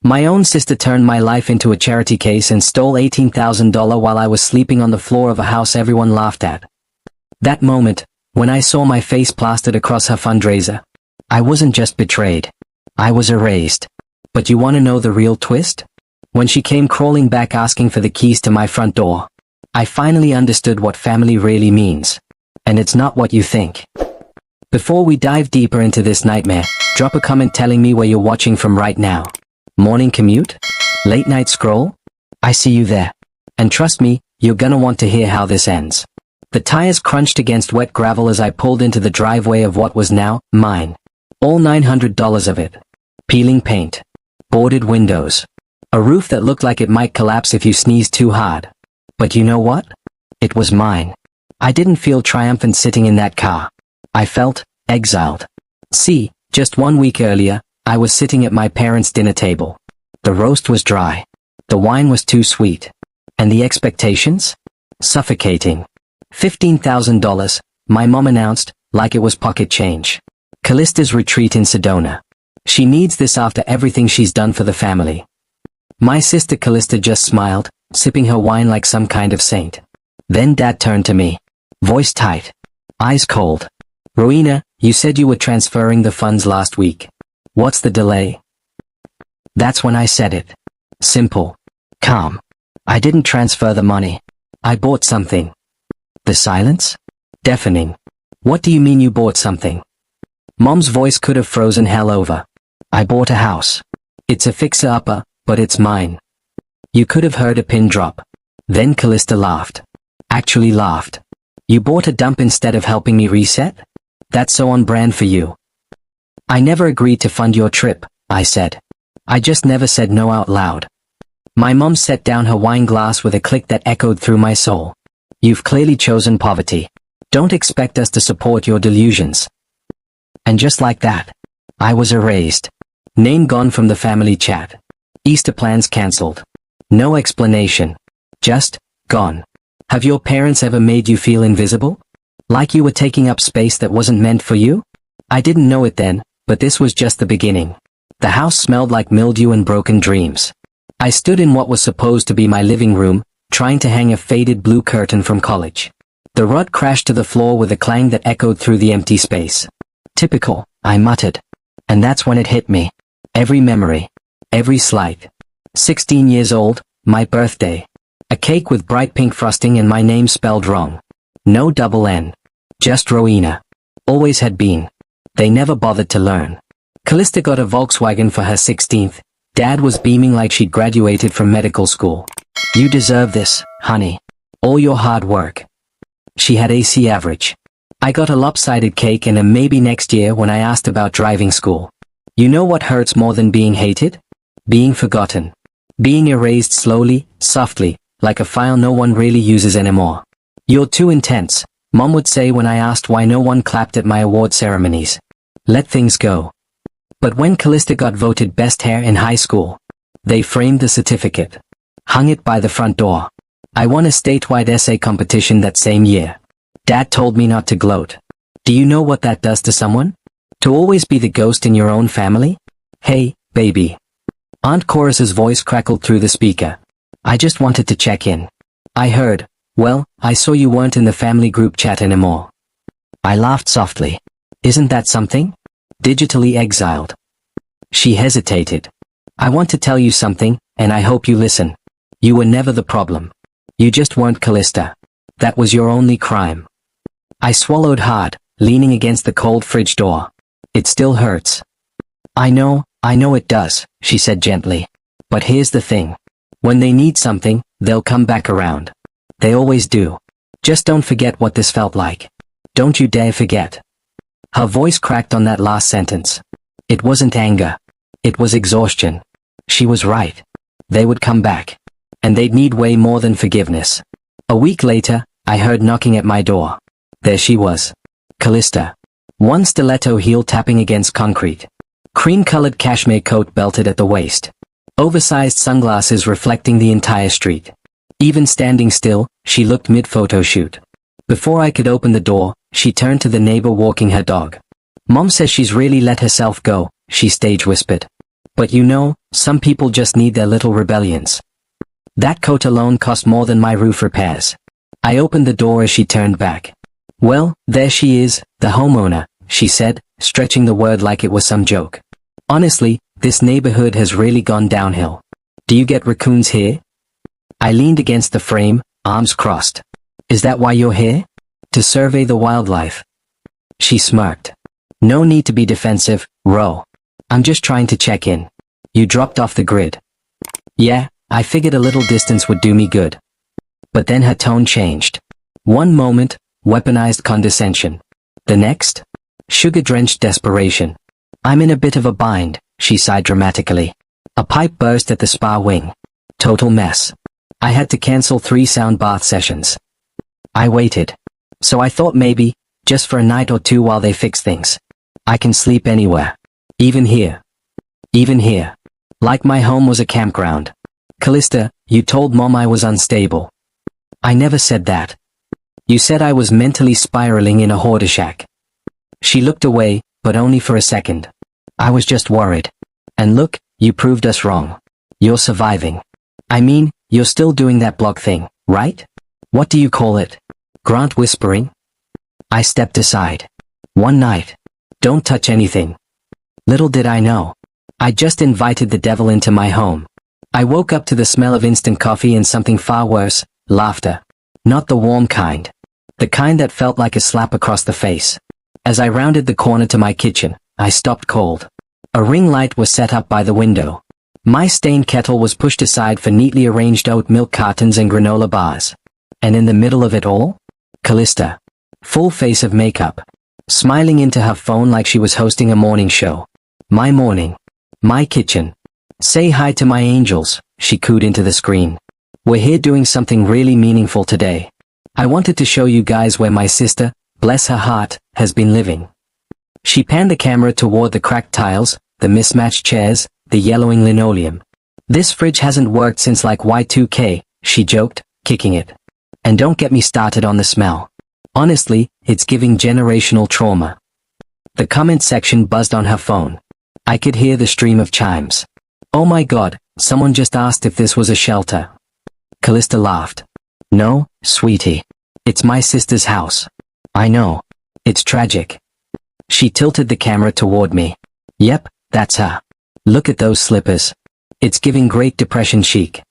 My own sister turned my life into a charity case and stole $18,000 while I was sleeping on the floor of a house everyone laughed at. That moment, when I saw my face plastered across her fundraiser, I wasn't just betrayed. I was erased. But you want to know the real twist? When she came crawling back asking for the keys to my front door, I finally understood what family really means. And it's not what you think. Before we dive deeper into this nightmare, drop a comment telling me where you're watching from right now. Morning commute? Late night scroll? I see you there. And trust me, you're gonna want to hear how this ends. The tires crunched against wet gravel as I pulled into the driveway of what was now mine. All $900 of it. Peeling paint. Boarded windows. A roof that looked like it might collapse if you sneezed too hard. But you know what? It was mine. I didn't feel triumphant sitting in that car. I felt exiled. See, just 1 week earlier, I was sitting at my parents' dinner table. The roast was dry. The wine was too sweet. And the expectations? Suffocating. $15,000, my mom announced, like it was pocket change. Callista's retreat in Sedona. She needs this after everything she's done for the family. My sister Callista just smiled, sipping her wine like some kind of saint. Then Dad turned to me. Voice tight. Eyes cold. Rowena, you said you were transferring the funds last week. What's the delay? That's when I said it. Simple. Calm. I didn't transfer the money. I bought something. The silence? Deafening. What do you mean you bought something? Mom's voice could have frozen hell over. I bought a house. It's a fixer-upper, but it's mine. You could have heard a pin drop. Then Callista laughed. Actually laughed. You bought a dump instead of helping me reset? That's so on brand for you. I never agreed to fund your trip, I said. I just never said no out loud. My mom set down her wine glass with a click that echoed through my soul. You've clearly chosen poverty. Don't expect us to support your delusions. And just like that, I was erased. Name gone from the family chat. Easter plans cancelled. No explanation. Just, gone. Have your parents ever made you feel invisible? Like you were taking up space that wasn't meant for you? I didn't know it then, but this was just the beginning. The house smelled like mildew and broken dreams. I stood in what was supposed to be my living room, trying to hang a faded blue curtain from college. The rug crashed to the floor with a clang that echoed through the empty space. Typical, I muttered. And that's when it hit me. Every memory. Every slight. 16 years old, my birthday. A cake with bright pink frosting and my name spelled wrong. No double N. Just Rowena. Always had been. They never bothered to learn. Callista got a Volkswagen for her 16th. Dad was beaming like she'd graduated from medical school. You deserve this, honey. All your hard work. She had AC average. I got a lopsided cake and a maybe next year when I asked about driving school. You know what hurts more than being hated? Being forgotten. Being erased slowly, softly, like a file no one really uses anymore. You're too intense, Mom would say when I asked why no one clapped at my award ceremonies. Let things go. But when Callista got voted best hair in high school, they framed the certificate. Hung it by the front door. I won a statewide essay competition that same year. Dad told me not to gloat. Do you know what that does to someone? To always be the ghost in your own family? Hey, baby. Aunt Chorus's voice crackled through the speaker. I just wanted to check in. I heard, well, I saw you weren't in the family group chat anymore. I laughed softly. Isn't that something? Digitally exiled. She hesitated. I want to tell you something, and I hope you listen. You were never the problem. You just weren't Callista. That was your only crime. I swallowed hard, leaning against the cold fridge door. It still hurts. I know it does, she said gently. But here's the thing. When they need something, they'll come back around. They always do. Just don't forget what this felt like. Don't you dare forget. Her voice cracked on that last sentence. It wasn't anger. It was exhaustion. She was right. They would come back. And they'd need way more than forgiveness. A week later, I heard knocking at my door. There she was. Callista. One stiletto heel tapping against concrete. Cream-colored cashmere coat belted at the waist. Oversized sunglasses reflecting the entire street. Even standing still, she looked mid-photo shoot. Before I could open the door, she turned to the neighbor walking her dog. Mom says she's really let herself go, she stage whispered. But you know, some people just need their little rebellions. That coat alone cost more than my roof repairs. I opened the door as she turned back. Well, there she is, the homeowner, she said, stretching the word like it was some joke. Honestly, this neighborhood has really gone downhill. Do you get raccoons here? I leaned against the frame, arms crossed. Is that why you're here? To survey the wildlife. She smirked. No need to be defensive, Ro. I'm just trying to check in. You dropped off the grid. Yeah, I figured a little distance would do me good. But then her tone changed. One moment, weaponized condescension. The next? Sugar-drenched desperation. I'm in a bit of a bind, she sighed dramatically. A pipe burst at the spa wing. Total mess. I had to cancel 3 sound bath sessions. I waited. So I thought maybe, just for a night or 2 while they fix things. I can sleep anywhere. Even here. Even here. Like my home was a campground. Callista, you told Mom I was unstable. I never said that. You said I was mentally spiraling in a hoarder shack. She looked away, but only for a second. I was just worried. And look, you proved us wrong. You're surviving. I mean, you're still doing that blog thing, right? What do you call it? Grant whispering? I stepped aside. One night. Don't touch anything. Little did I know. I just invited the devil into my home. I woke up to the smell of instant coffee and something far worse, laughter. Not the warm kind. The kind that felt like a slap across the face. As I rounded the corner to my kitchen, I stopped cold. A ring light was set up by the window. My stained kettle was pushed aside for neatly arranged oat milk cartons and granola bars. And in the middle of it all? Callista. Full face of makeup. Smiling into her phone like she was hosting a morning show. My morning. My kitchen. Say hi to my angels, she cooed into the screen. We're here doing something really meaningful today. I wanted to show you guys where my sister, bless her heart, has been living. She panned the camera toward the cracked tiles, the mismatched chairs, the yellowing linoleum. This fridge hasn't worked since like Y2K, she joked, kicking it. And don't get me started on the smell. Honestly, it's giving generational trauma. The comment section buzzed on her phone. I could hear the stream of chimes. Oh my god, someone just asked if this was a shelter. Callista laughed. No, sweetie. It's my sister's house. I know. It's tragic. She tilted the camera toward me. Yep, that's her. Look at those slippers. It's giving Great Depression chic.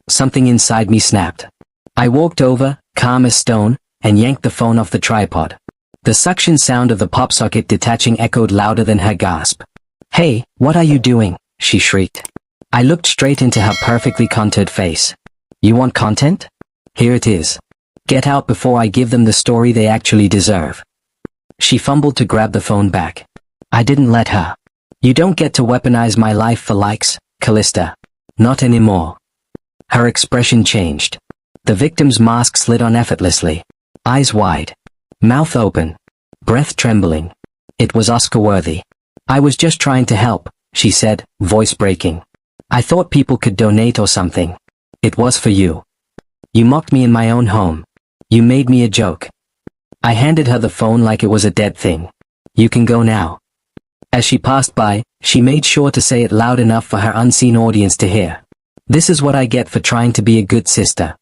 Something inside me snapped. I walked over, calm as stone, and yanked the phone off the tripod. The suction sound of the pop socket detaching echoed louder than her gasp. Hey, what are you doing? She shrieked. I looked straight into her perfectly contoured face. You want content? Here it is. Get out before I give them the story they actually deserve. She fumbled to grab the phone back. I didn't let her. You don't get to weaponize my life for likes, Callista. Not anymore. Her expression changed. The victim's mask slid on effortlessly. Eyes wide. Mouth open. Breath trembling. It was Oscar-worthy. I was just trying to help, she said, voice breaking. I thought people could donate or something. It was for you. You mocked me in my own home. You made me a joke. I handed her the phone like it was a dead thing. You can go now. As she passed by, she made sure to say it loud enough for her unseen audience to hear. This is what I get for trying to be a good sister.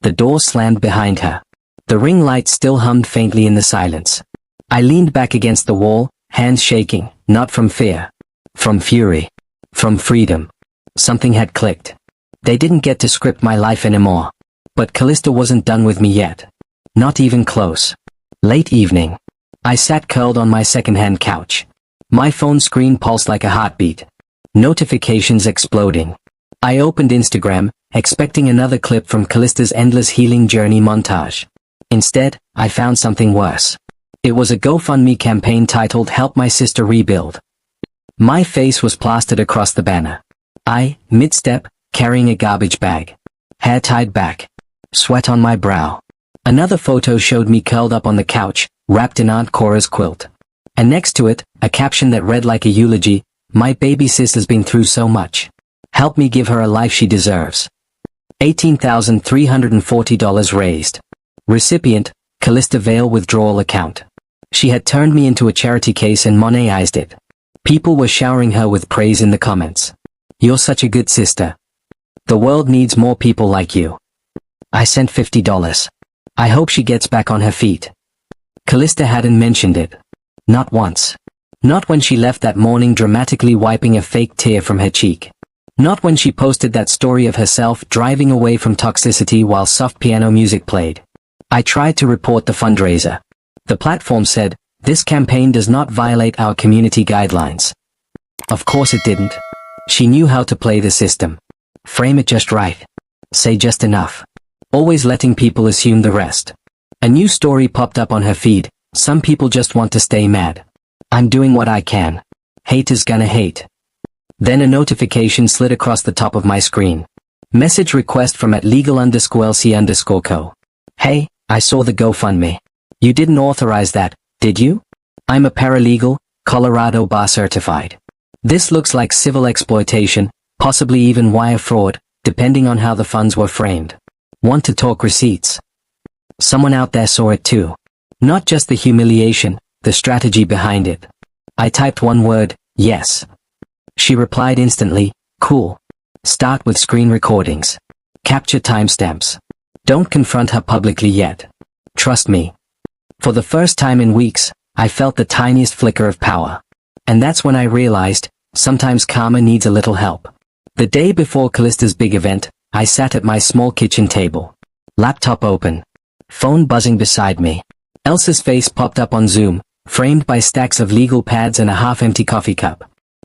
The door slammed behind her. The ring light still hummed faintly in the silence. I leaned back against the wall, hands shaking, not from fear. From fury. From freedom. Something had clicked. They didn't get to script my life anymore. But Callista wasn't done with me yet. Not even close. Late evening. I sat curled on my secondhand couch. My phone screen pulsed like a heartbeat. Notifications exploding. I opened Instagram, expecting another clip from Callista's endless healing journey montage. Instead, I found something worse. It was a GoFundMe campaign titled Help My Sister Rebuild. My face was plastered across the banner. I, mid-step, carrying a garbage bag. Hair tied back. Sweat on my brow. Another photo showed me curled up on the couch, wrapped in Aunt Cora's quilt. And next to it, a caption that read like a eulogy, my baby sister's been through so much. Help me give her a life she deserves. $18,340 raised. Recipient, Callista Vale withdrawal account. She had turned me into a charity case and monetized it. People were showering her with praise in the comments. "You're such a good sister. The world needs more people like you." I sent $50. I hope she gets back on her feet. Callista hadn't mentioned it. Not once. Not when she left that morning dramatically wiping a fake tear from her cheek. Not when she posted that story of herself driving away from toxicity while soft piano music played. I tried to report the fundraiser. The platform said, "This campaign does not violate our community guidelines." Of course it didn't. She knew how to play the system. Frame it just right. Say just enough. Always letting people assume the rest. A new story popped up on her feed. "Some people just want to stay mad. I'm doing what I can. Haters gonna hate." Then a notification slid across the top of my screen. Message request from @legal_lc_co. "Hey, I saw the GoFundMe. You didn't authorize that, did you? I'm a paralegal, Colorado bar certified. This looks like civil exploitation, possibly even wire fraud, depending on how the funds were framed. Want to talk receipts?" Someone out there saw it too. Not just the humiliation, the strategy behind it. I typed one word, "Yes." She replied instantly, "Cool. Start with screen recordings. Capture timestamps. Don't confront her publicly yet. Trust me." For the first time in weeks, I felt the tiniest flicker of power. And that's when I realized, sometimes karma needs a little help. The day before Callista's big event, I sat at my small kitchen table. Laptop open. Phone buzzing beside me. Elsa's face popped up on Zoom, framed by stacks of legal pads and a half-empty coffee cup.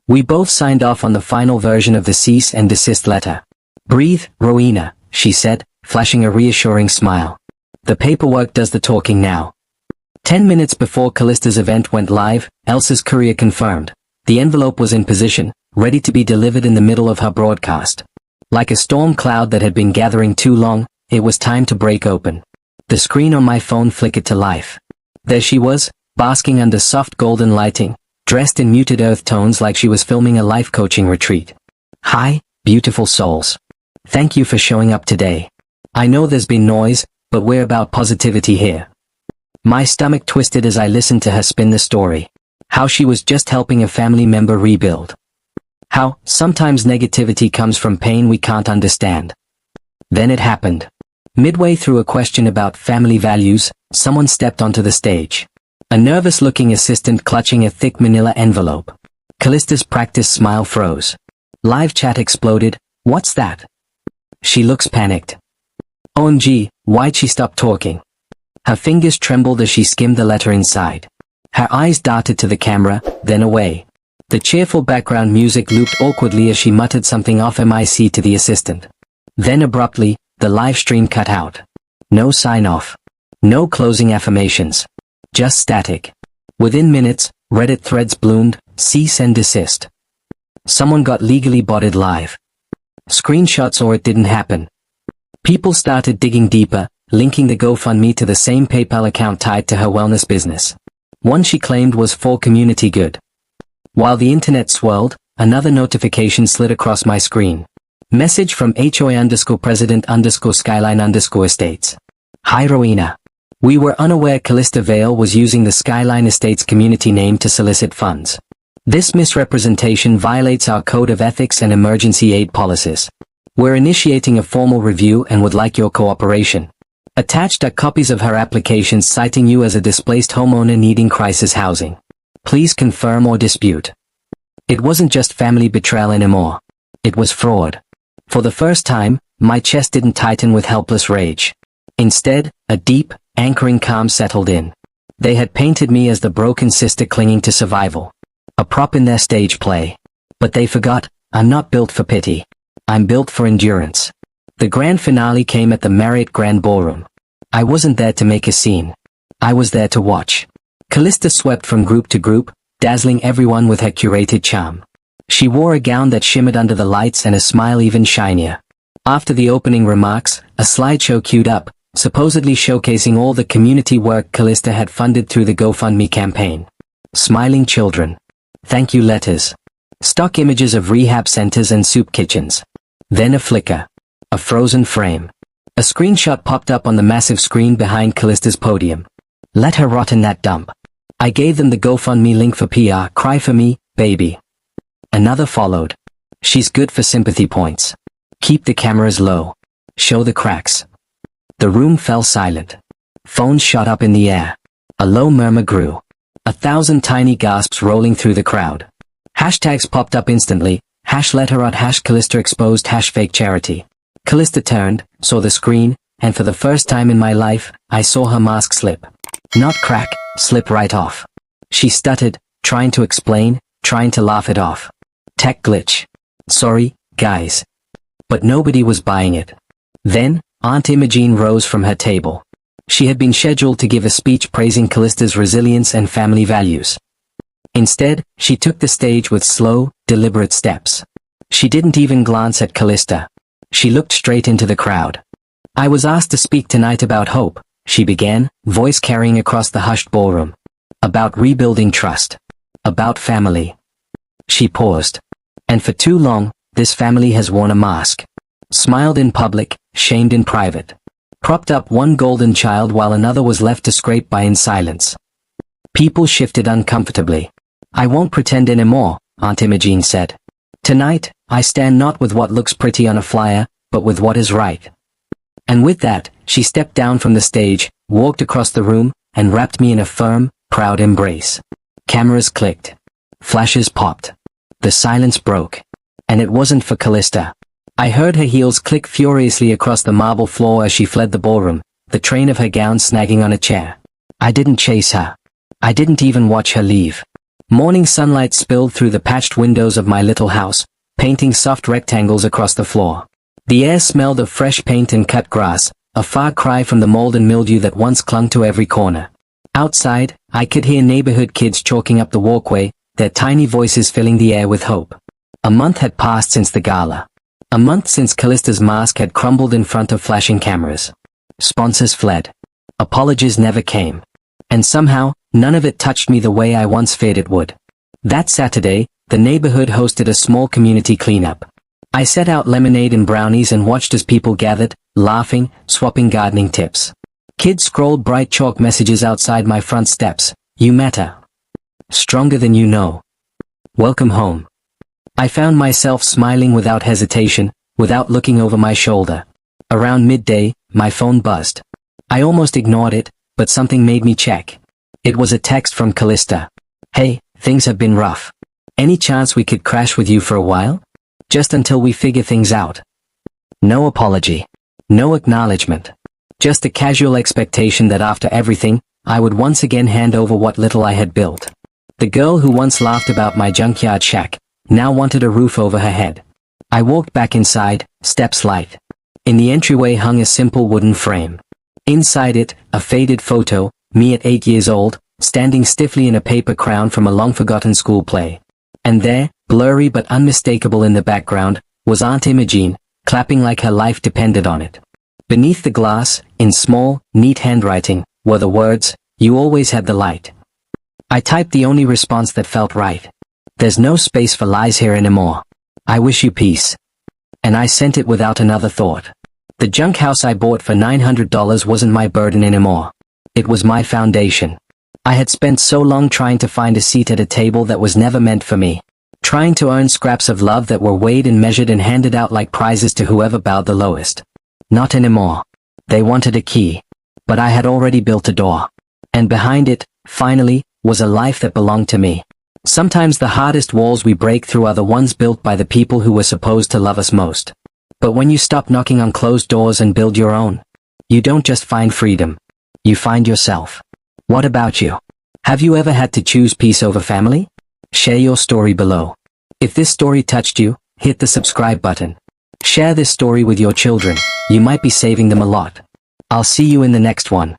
We both signed off on the final version of the cease and desist letter. "Breathe, Rowena," she said, flashing a reassuring smile. "The paperwork does the talking now." 10 minutes before Callista's event went live, Elsa's courier confirmed. The envelope was in position, ready to be delivered in the middle of her broadcast. Like a storm cloud that had been gathering too long, it was time to break open. The screen on my phone flickered to life. There she was, basking under soft golden lighting, dressed in muted earth tones like she was filming a life coaching retreat. "Hi, beautiful souls. Thank you for showing up today. I know there's been noise, but we're about positivity here." My stomach twisted as I listened to her spin the story. How she was just helping a family member rebuild. How, sometimes negativity comes from pain we can't understand. Then it happened. Midway through a question about family values, someone stepped onto the stage. A nervous-looking assistant clutching a thick manila envelope. Callista's practiced smile froze. Live chat exploded. "What's that?" "She looks panicked." "OMG, why'd she stop talking?" Her fingers trembled as she skimmed the letter inside. Her eyes darted to the camera, then away. The cheerful background music looped awkwardly as she muttered something off mic to the assistant. Then abruptly, the live stream cut out. No sign-off. No closing affirmations. Just static. Within minutes, Reddit threads bloomed, "Cease and desist. Someone got legally botted live." Screenshots or it didn't happen. People started digging deeper, linking the GoFundMe to the same PayPal account tied to her wellness business. One she claimed was for community good. While the internet swirled, another notification slid across my screen. Message from HOA_president_skyline_estates. "Hi Rowena. We were unaware Callista Vale was using the Skyline Estates community name to solicit funds. This misrepresentation violates our code of ethics and emergency aid policies. We're initiating a formal review and would like your cooperation. Attached are copies of her applications citing you as a displaced homeowner needing crisis housing. Please confirm or dispute." It wasn't just family betrayal anymore. It was fraud. For the first time, my chest didn't tighten with helpless rage. Instead, a deep, anchoring calm settled in. They had painted me as the broken sister clinging to survival. A prop in their stage play. But they forgot, I'm not built for pity. I'm built for endurance. The grand finale came at the Marriott Grand Ballroom. I wasn't there to make a scene. I was there to watch. Callista swept from group to group, dazzling everyone with her curated charm. She wore a gown that shimmered under the lights and a smile even shinier. After the opening remarks, a slideshow queued up, supposedly showcasing all the community work Callista had funded through the GoFundMe campaign. Smiling children. Thank you letters. Stock images of rehab centers and soup kitchens. Then a flicker. A frozen frame. A screenshot popped up on the massive screen behind Callista's podium. "Let her rot in that dump." I gave them the GoFundMe link for PR. "Cry for me, baby. Another followed. She's good for sympathy points. Keep the cameras low. Show the cracks. The room fell silent. Phones shot up in the air. A low murmur grew. 1,000 tiny gasps rolling through the crowd. Hashtags popped up instantly. #letterout, #Calista exposed, #fake charity. Calista turned, saw the screen, and for the first time in my life, I saw her mask slip. Not crack, slip right off. She stuttered, trying to explain, trying to laugh it off. Tech glitch. Sorry, guys. But nobody was buying it. Then, Aunt Imogene rose from her table. She had been scheduled to give a speech praising Callista's resilience and family values. Instead, she took the stage with slow, deliberate steps. She didn't even glance at Calista. She looked straight into the crowd. I was asked to speak tonight about hope, she began, voice carrying across the hushed ballroom. About rebuilding trust. About family. She paused. And for too long, this family has worn a mask. Smiled in public, shamed in private. Propped up one golden child while another was left to scrape by in silence. People shifted uncomfortably. I won't pretend anymore, Aunt Imogene said. Tonight, I stand not with what looks pretty on a flyer, but with what is right. And with that, she stepped down from the stage, walked across the room, and wrapped me in a firm, proud embrace. Cameras clicked. Flashes popped. The silence broke. And it wasn't for Calista. I heard her heels click furiously across the marble floor as she fled the ballroom, the train of her gown snagging on a chair. I didn't chase her. I didn't even watch her leave. Morning sunlight spilled through the patched windows of my little house, painting soft rectangles across the floor. The air smelled of fresh paint and cut grass, a far cry from the mold and mildew that once clung to every corner. Outside, I could hear neighborhood kids chalking up the walkway, their tiny voices filling the air with hope. A month had passed since the gala. A month since Callista's mask had crumbled in front of flashing cameras. Sponsors fled. Apologies never came. And somehow, none of it touched me the way I once feared it would. That Saturday, the neighborhood hosted a small community cleanup. I set out lemonade and brownies and watched as people gathered, laughing, swapping gardening tips. Kids scrolled bright chalk messages outside my front steps. You matter. Stronger than you know. Welcome home. I found myself smiling without hesitation, without looking over my shoulder. Around midday, my phone buzzed. I almost ignored it, but something made me check. It was a text from Calista. Hey, things have been rough. Any chance we could crash with you for a while? Just until we figure things out. No apology. No acknowledgement. Just a casual expectation that after everything, I would once again hand over what little I had built. The girl who once laughed about my junkyard shack, now wanted a roof over her head. I walked back inside, steps light. In the entryway hung a simple wooden frame. Inside it, a faded photo, me at 8 years old, standing stiffly in a paper crown from a long-forgotten school play. And there, blurry but unmistakable in the background, was Aunt Imogene, clapping like her life depended on it. Beneath the glass, in small, neat handwriting, were the words, "You always had the light." I typed the only response that felt right. There's no space for lies here anymore. I wish you peace. And I sent it without another thought. The junk house I bought for $900 wasn't my burden anymore. It was my foundation. I had spent so long trying to find a seat at a table that was never meant for me. Trying to earn scraps of love that were weighed and measured and handed out like prizes to whoever bowed the lowest. Not anymore. They wanted a key. But I had already built a door. And behind it, finally, was a life that belonged to me. Sometimes the hardest walls we break through are the ones built by the people who were supposed to love us most. But when you stop knocking on closed doors and build your own, you don't just find freedom. You find yourself. What about you? Have you ever had to choose peace over family? Share your story below. If this story touched you, hit the subscribe button. Share this story with your children. You might be saving them a lot. I'll see you in the next one.